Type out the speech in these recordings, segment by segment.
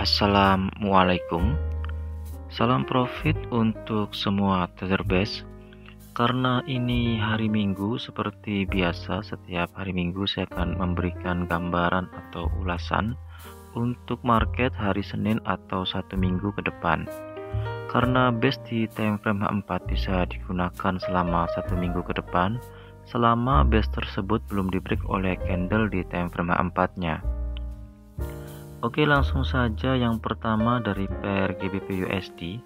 Assalamualaikum. Salam profit untuk semua trader base. Karena ini hari Minggu, seperti biasa setiap hari Minggu saya akan memberikan gambaran atau ulasan untuk market hari Senin atau satu minggu ke depan. Karena base di time frame H4 bisa digunakan selama satu minggu ke depan selama base tersebut belum di break oleh candle di time frame H4 nya. Oke, langsung saja yang pertama dari pair GBP USD.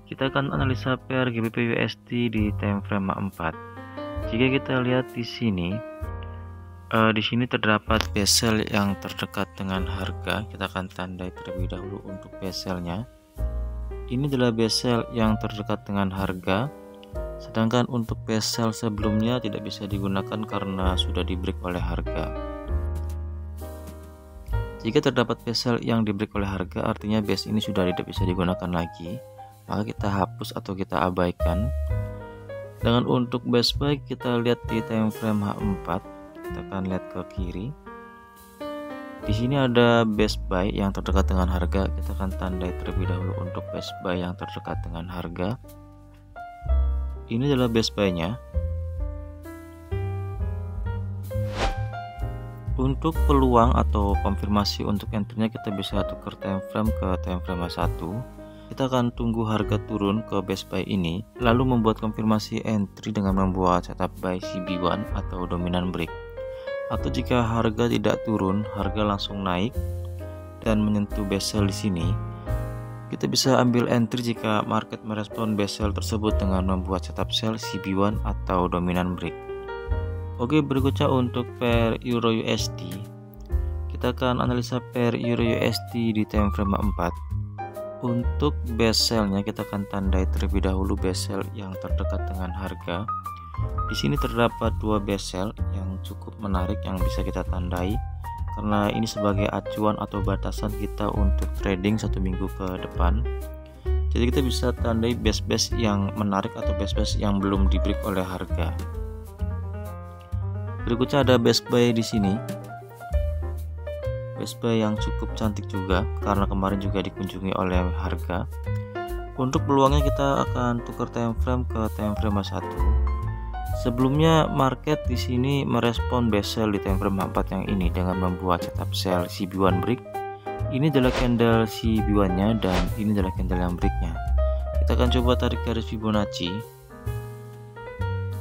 Kita akan analisa pair GBP USD di time frame 4. Jika kita lihat di sini terdapat bezel yang terdekat dengan harga. Kita akan tandai terlebih dahulu untuk bezelnya. Ini adalah bezel yang terdekat dengan harga. Sedangkan untuk bezel sebelumnya tidak bisa digunakan karena sudah di break oleh harga. Jika terdapat bezel yang di break oleh harga, artinya base ini sudah tidak bisa digunakan lagi, maka kita hapus atau kita abaikan. Dengan untuk base buy, kita lihat di time frame H4, kita akan lihat ke kiri. Di sini ada base buy yang terdekat dengan harga, kita akan tandai terlebih dahulu untuk base buy yang terdekat dengan harga. Ini adalah base buy-nya. Untuk peluang atau konfirmasi untuk entry-nya kita bisa tukar time frame ke time frame 1. Kita akan tunggu harga turun ke base buy ini, lalu membuat konfirmasi entry dengan membuat setup buy CB1 atau dominant break. Atau jika harga tidak turun, harga langsung naik dan menyentuh bezel di sini, kita bisa ambil entry jika market merespon bezel tersebut dengan membuat setup sell CB1 atau dominant break. Oke, berikutnya untuk pair Euro USD. Kita akan analisa pair Euro USD di time frame 4. Untuk bezelnya kita akan tandai terlebih dahulu bezel yang terdekat dengan harga. Di sini terdapat dua bezel yang cukup menarik yang bisa kita tandai karena ini sebagai acuan atau batasan kita untuk trading satu minggu ke depan. Jadi kita bisa tandai base-base yang menarik atau base-base yang belum di break oleh harga. Berikutnya ada base buy di sini. Base buy yang cukup cantik juga karena kemarin juga dikunjungi oleh harga. Untuk peluangnya kita akan tukar time frame ke time frame 1. Sebelumnya market di sini merespon bezel di time frame 4 yang ini dengan membuat setup sell CB1 break. Ini adalah candle CB1-nya dan ini adalah candle yang breaknya. Kita akan coba tarik garis Fibonacci.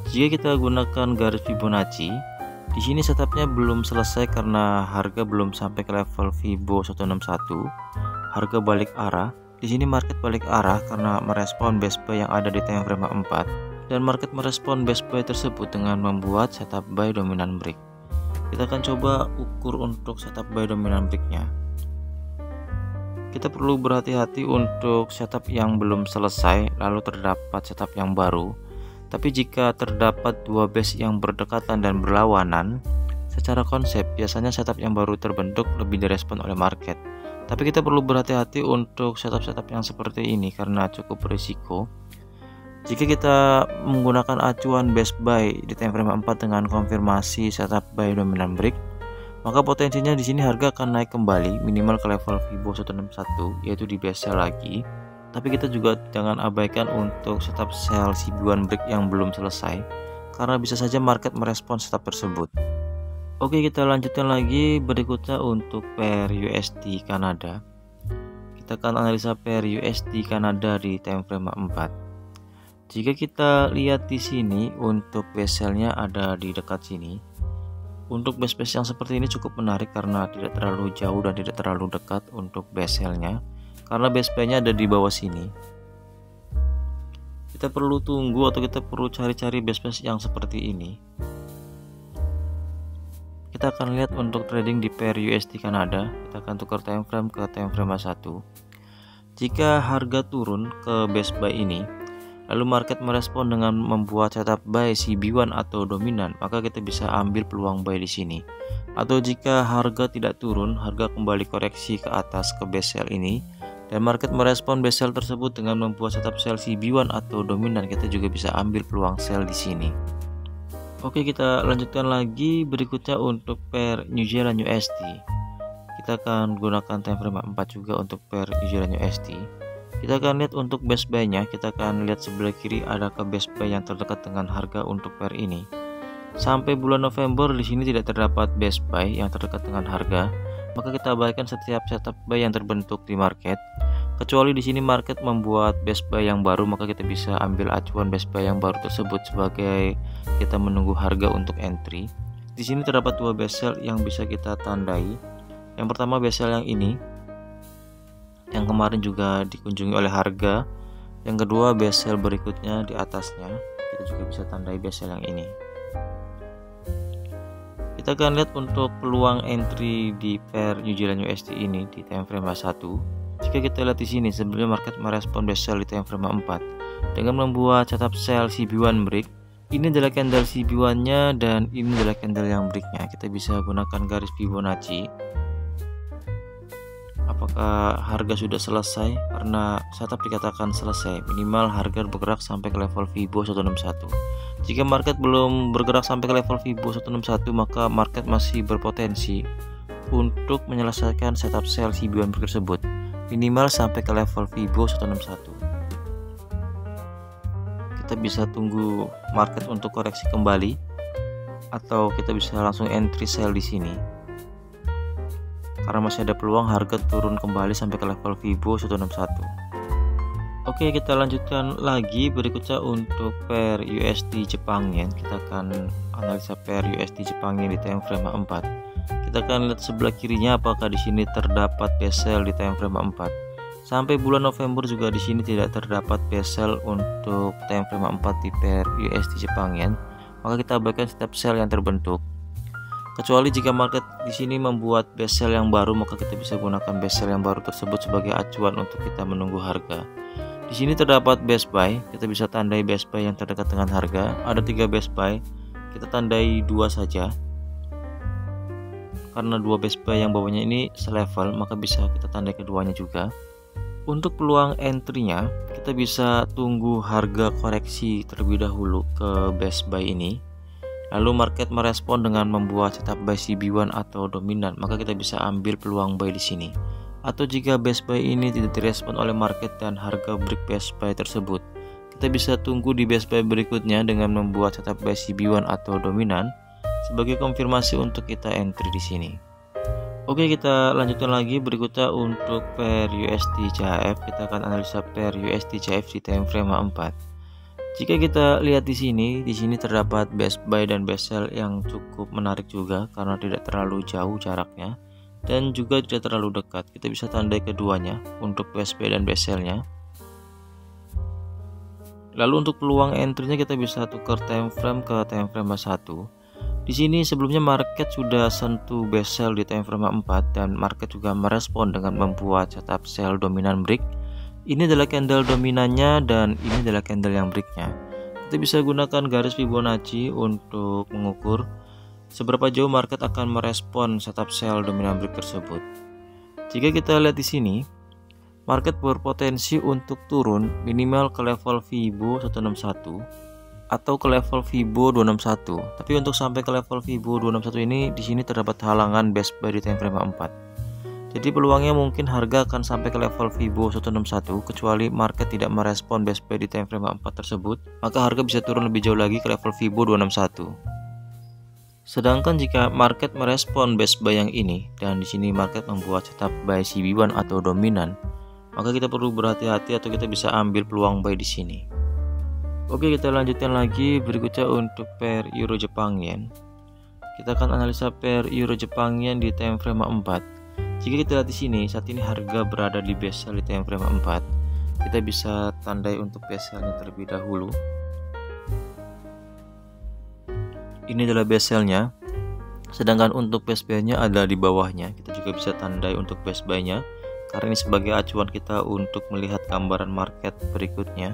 Jika kita gunakan garis Fibonacci, di sini setupnya belum selesai karena harga belum sampai ke level Fibo 161. Harga balik arah. Di sini market balik arah karena merespon base buy yang ada di time frame 4 dan market merespon base buy tersebut dengan membuat setup buy dominant break. Kita akan coba ukur untuk setup buy dominant breaknya. Kita perlu berhati-hati untuk setup yang belum selesai lalu terdapat setup yang baru. Tapi jika terdapat dua base yang berdekatan dan berlawanan, secara konsep biasanya setup yang baru terbentuk lebih direspon oleh market. Tapi kita perlu berhati-hati untuk setup-setup yang seperti ini karena cukup berisiko. Jika kita menggunakan acuan base buy di time frame 4 dengan konfirmasi setup buy dominant break, maka potensinya di sini harga akan naik kembali minimal ke level Fibo 161 yaitu di bezel lagi. Tapi kita juga jangan abaikan untuk setup sell CB1 break yang belum selesai karena bisa saja market merespon setup tersebut. Oke, kita lanjutkan lagi berikutnya untuk pair USD Kanada. Kita akan analisa pair USD Kanada di time frame 4. Jika kita lihat di sini untuk bezelnya ada di dekat sini. Untuk base-base yang seperti ini cukup menarik karena tidak terlalu jauh dan tidak terlalu dekat untuk bezelnya. Karena base buy-nya ada di bawah sini. Kita perlu tunggu atau kita perlu cari-cari base-base yang seperti ini. Kita akan lihat untuk trading di pair USD Kanada. Kita akan tukar time frame ke time frame 1. Jika harga turun ke base buy ini, lalu market merespon dengan membuat setup buy CB1 atau dominan, maka kita bisa ambil peluang buy di sini. Atau jika harga tidak turun, harga kembali koreksi ke atas ke bezel ini dan market merespon bezel tersebut dengan membuat setup sell CB1 atau dominan, kita juga bisa ambil peluang sell di sini. Oke, kita lanjutkan lagi berikutnya untuk pair New Zealand USD. kita akan gunakan time frame 4 juga untuk pair usulan USD. Kita akan lihat untuk best buy-nya, kita akan lihat sebelah kiri adakah best buy yang terdekat dengan harga untuk pair ini. Sampai bulan November di sini tidak terdapat best buy yang terdekat dengan harga, maka kita abaikan setiap setup buy yang terbentuk di market. Kecuali di sini market membuat best buy yang baru, maka kita bisa ambil acuan best buy yang baru tersebut sebagai kita menunggu harga untuk entry. Di sini terdapat dua best sell yang bisa kita tandai. Yang pertama best sell yang ini, yang kemarin juga dikunjungi oleh harga. Yang kedua best sell berikutnya di atasnya, kita juga bisa tandai best sell yang ini. Kita akan lihat untuk peluang entry di pair New Zealand USD ini di time frame 1. Jika kita lihat di sini, sebelumnya market merespon best sell di time frame 4 dengan membuat setup sell CB1 break. Ini adalah candle CB1-nya dan ini adalah candle yang breaknya. Kita bisa gunakan garis Fibonacci. Apakah harga sudah selesai? Karena setup dikatakan selesai, minimal harga bergerak sampai ke level Fibo 161. Jika market belum bergerak sampai ke level Fibo 161, maka market masih berpotensi untuk menyelesaikan setup sell CB1 break tersebut, minimal sampai ke level Fibo 161. Kita bisa tunggu market untuk koreksi kembali, atau kita bisa langsung entry sell di sini. Karena masih ada peluang harga turun kembali sampai ke level Fibo 161. Oke, kita lanjutkan lagi berikutnya untuk pair USD Jepang Yen. Kita akan analisa pair USD Jepang Yen di time frame 4. Kita akan lihat sebelah kirinya apakah di sini terdapat best sell di time frame 4. Sampai bulan November juga di sini tidak terdapat best sell untuk time frame 4 di pair USD Jepang Yen. Maka kita abaikan setiap sell yang terbentuk. Kecuali jika market di sini membuat best sell yang baru, maka kita bisa gunakan best sell yang baru tersebut sebagai acuan untuk kita menunggu harga. Di sini terdapat best buy, kita bisa tandai best buy yang terdekat dengan harga. Ada 3 best buy, kita tandai 2 saja. Karena 2 best buy yang bawahnya ini selevel, maka bisa kita tandai keduanya juga. Untuk peluang entry-nya, kita bisa tunggu harga koreksi terlebih dahulu ke best buy ini. Lalu market merespon dengan membuat setup buy CB1 atau dominan, maka kita bisa ambil peluang buy di sini. Atau jika best buy ini tidak direspon oleh market dan harga break best buy tersebut, kita bisa tunggu di best buy berikutnya dengan membuat setup buy CB1 atau dominan sebagai konfirmasi untuk kita entry di sini. Oke, kita lanjutkan lagi berikutnya untuk pair USD CHF. Kita akan analisa pair USD CHF di time frame 4. Jika kita lihat di sini terdapat best buy dan best sell yang cukup menarik juga karena tidak terlalu jauh jaraknya dan juga tidak terlalu dekat. Kita bisa tandai keduanya untuk best buy dan best sell-nya. Lalu untuk peluang entry-nya kita bisa tukar time frame ke time frame 1. Di sini sebelumnya market sudah sentuh best sell di time frame 4 dan market juga merespon dengan membuat setup sell dominan break. Ini adalah candle dominannya dan ini adalah candle yang breaknya. Kita bisa gunakan garis Fibonacci untuk mengukur seberapa jauh market akan merespon setup sell dominan break tersebut. Jika kita lihat di sini, market berpotensi untuk turun minimal ke level Fibo 161 atau ke level Fibo 261. Tapi untuk sampai ke level Fibo 261 ini di sini terdapat halangan best buy di time frame 4. Jadi peluangnya mungkin harga akan sampai ke level Fibo 161 kecuali market tidak merespon best buy di time frame 4 tersebut, maka harga bisa turun lebih jauh lagi ke level Fibo 261. Sedangkan jika market merespon best buy yang ini dan di sini market membuat setup buy CB1 atau dominan, maka kita perlu berhati-hati atau kita bisa ambil peluang buy di sini. Oke, kita lanjutkan lagi berikutnya untuk pair Euro Jepang Yen. Kita akan analisa pair Euro Jepang Yen di time frame 4. Jika kita lihat di sini, saat ini harga berada di best sell di time frame 4. Kita bisa tandai untuk best sell-nya terlebih dahulu. Ini adalah best sell-nya. Sedangkan untuk best buy-nya ada di bawahnya. Kita juga bisa tandai untuk best buy-nya karena ini sebagai acuan kita untuk melihat gambaran market berikutnya.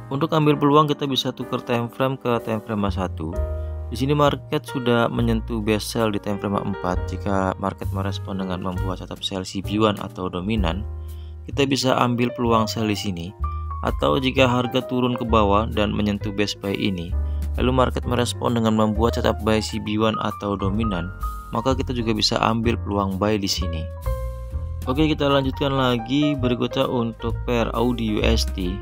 Untuk ambil peluang kita bisa tukar time frame ke time frame 1. Di sini market sudah menyentuh best sell di time frame 4. Jika market merespon dengan membuat setup sell CB1 atau dominan, kita bisa ambil peluang sell di sini. Atau jika harga turun ke bawah dan menyentuh best buy ini, lalu market merespon dengan membuat setup buy CB1 atau dominan, maka kita juga bisa ambil peluang buy di sini. Oke, kita lanjutkan lagi berikutnya untuk pair AUD USD.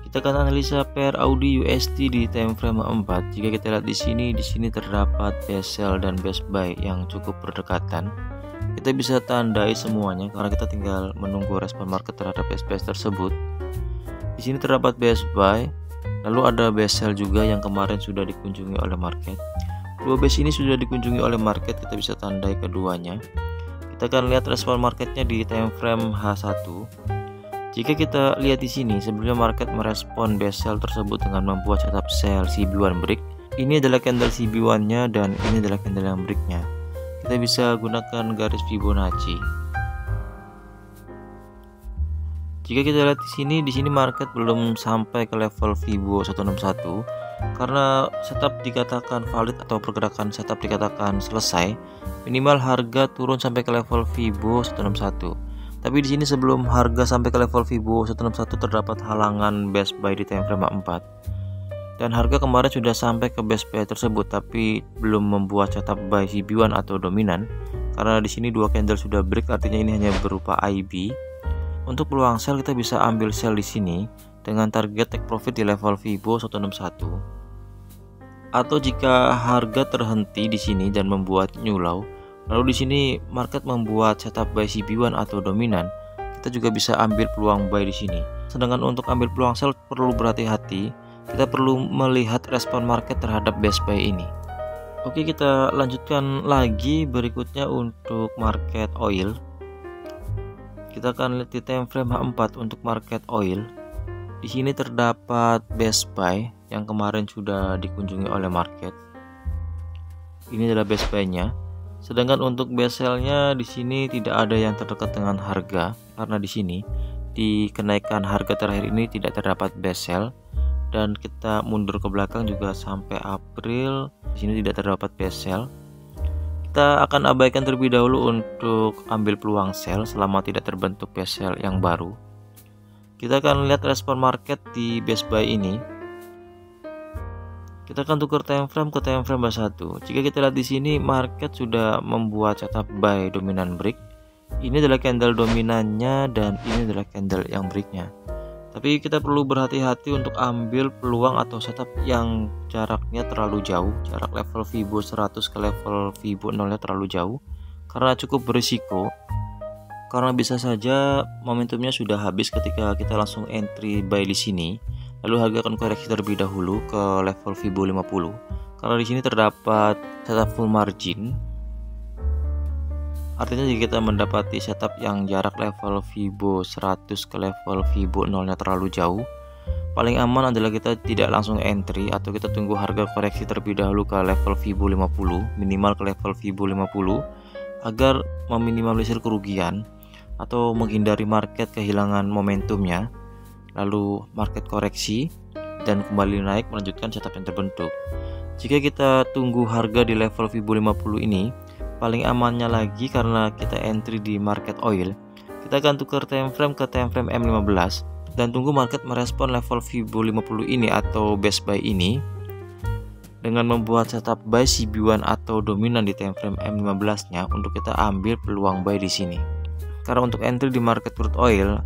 Kita akan analisa pair AUD USD di time frame 4. Jika kita lihat di sini terdapat best sell dan best buy yang cukup berdekatan. Kita bisa tandai semuanya karena kita tinggal menunggu respon market terhadap best tersebut. Di sini terdapat best buy, lalu ada best sell juga yang kemarin sudah dikunjungi oleh market. Dua base ini sudah dikunjungi oleh market, kita bisa tandai keduanya. Kita akan lihat respon marketnya di time frame H1. Jika kita lihat di sini, sebelumnya market merespon best sell tersebut dengan membuat setup sell CB1 break. Ini adalah candle CB1-nya dan ini adalah candle yang break-nya. Kita bisa gunakan garis Fibonacci. Jika kita lihat di sini market belum sampai ke level Fibo 161 karena setup dikatakan valid atau pergerakan setup dikatakan selesai, minimal harga turun sampai ke level Fibo 161. Tapi di sini sebelum harga sampai ke level Fibo 161 terdapat halangan best buy di time frame 4. Dan harga kemarin sudah sampai ke best buy tersebut tapi belum membuat setup buy CB1 atau dominan karena di sini dua candle sudah break, artinya ini hanya berupa IB. Untuk peluang sell kita bisa ambil sell di sini dengan target take profit di level Fibo 161. Atau jika harga terhenti di sini dan membuat new low, lalu di sini market membuat setup buy CB1 atau dominan, kita juga bisa ambil peluang buy di sini. Sedangkan untuk ambil peluang sell perlu berhati-hati. Kita perlu melihat respon market terhadap best buy ini. Oke, kita lanjutkan lagi berikutnya untuk market oil. Kita akan lihat di time frame H4 untuk market oil. Di sini terdapat best buy yang kemarin sudah dikunjungi oleh market. Ini adalah best buy-nya. Sedangkan untuk best sell-nya di sini tidak ada yang terdekat dengan harga karena di sini di kenaikan harga terakhir ini tidak terdapat best sell. Dan kita mundur ke belakang juga sampai April, di sini tidak terdapat best sell. Kita akan abaikan terlebih dahulu untuk ambil peluang sell selama tidak terbentuk best sell yang baru. Kita akan lihat respon market di best buy ini. Kita akan tukar time frame ke time frame H1. Jika kita lihat di sini market sudah membuat setup buy dominan break. Ini adalah candle dominannya dan ini adalah candle yang breaknya. Tapi kita perlu berhati-hati untuk ambil peluang atau setup yang jaraknya terlalu jauh, jarak level Fibo 100 ke level Fibo 0 terlalu jauh, karena cukup berisiko. Karena bisa saja momentumnya sudah habis ketika kita langsung entry buy di sini, lalu harga akan koreksi terlebih dahulu ke level Fibo 50. Karena di sini terdapat setup full margin. Artinya jika kita mendapati setup yang jarak level Fibo 100 ke level Fibo 0 terlalu jauh, paling aman adalah kita tidak langsung entry atau kita tunggu harga koreksi terlebih dahulu ke level Fibo 50, minimal ke level Fibo 50 agar meminimalisir kerugian atau menghindari market kehilangan momentumnya, lalu market koreksi dan kembali naik melanjutkan setup yang terbentuk. Jika kita tunggu harga di level Fibo 50 ini, paling amannya lagi karena kita entry di market oil, kita akan tukar time frame ke time frame M15 dan tunggu market merespon level Fibo 50 ini atau best buy ini dengan membuat setup buy CB1 atau dominan di time frame M15 nya untuk kita ambil peluang buy di sini. Karena untuk entry di market crude oil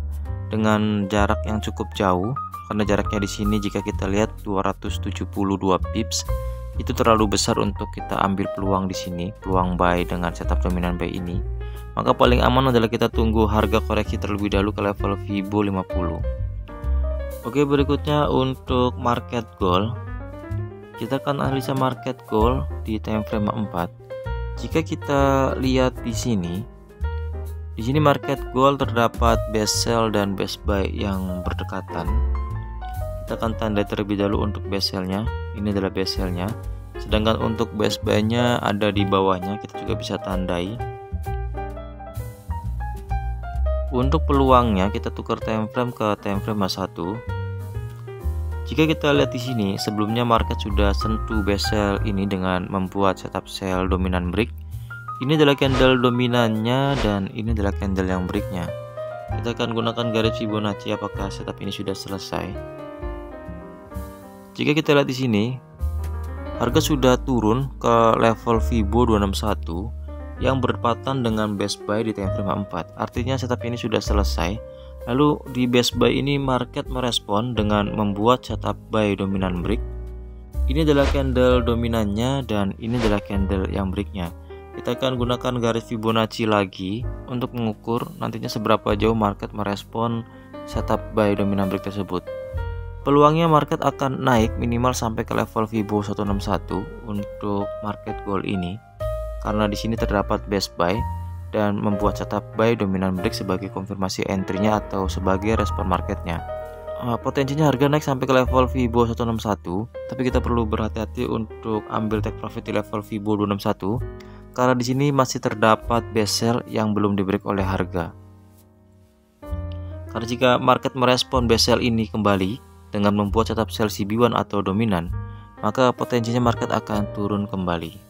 dengan jarak yang cukup jauh, karena jaraknya di sini jika kita lihat 272 pips, itu terlalu besar untuk kita ambil peluang di sini, peluang buy dengan setup dominan buy ini. Maka paling aman adalah kita tunggu harga koreksi terlebih dahulu ke level Fibo 50. Oke, berikutnya untuk market gold. Kita akan analisa market gold di time frame 4. Jika kita lihat di sini market gold terdapat best sell dan best buy yang berdekatan. Kita akan tandai terlebih dahulu untuk best sell-nya. Ini adalah best sell-nya. Sedangkan untuk best buy-nya ada di bawahnya, kita juga bisa tandai. Untuk peluangnya kita tukar time frame ke time frame H1. Jika kita lihat di sini, sebelumnya market sudah sentuh best sell ini dengan membuat setup sell dominan break. Ini adalah candle dominannya dan ini adalah candle yang breaknya. Kita akan gunakan garis Fibonacci apakah setup ini sudah selesai. Jika kita lihat di sini, Harga sudah turun ke level Fibo 261 yang berdekatan dengan best buy di time frame 4. Artinya setup ini sudah selesai. Lalu di best buy ini market merespon dengan membuat setup buy dominan break. Ini adalah candle dominannya dan ini adalah candle yang breaknya. Kita akan gunakan garis Fibonacci lagi untuk mengukur nantinya seberapa jauh market merespon setup buy dominan break tersebut. Peluangnya market akan naik minimal sampai ke level Fibo 161 untuk market gold ini, karena di sini terdapat best buy dan membuat setup buy dominan break sebagai konfirmasi entry-nya atau sebagai respon marketnya. Potensinya harga naik sampai ke level Fibo 161, tapi kita perlu berhati-hati untuk ambil take profit di level Fibo 261 karena di sini masih terdapat best sell yang belum di break oleh harga. Karena jika market merespon best sell ini kembali dengan membuat setup sell CB1 atau dominan, maka potensinya market akan turun kembali.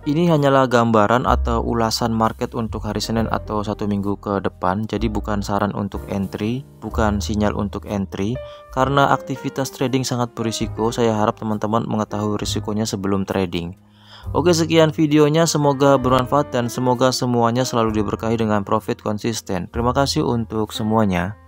Ini hanyalah gambaran atau ulasan market untuk hari Senin atau 1 minggu ke depan, jadi bukan saran untuk entry, bukan sinyal untuk entry, karena aktivitas trading sangat berisiko. Saya harap teman-teman mengetahui risikonya sebelum trading. Oke, sekian videonya, semoga bermanfaat dan semoga semuanya selalu diberkahi dengan profit konsisten. Terima kasih untuk semuanya.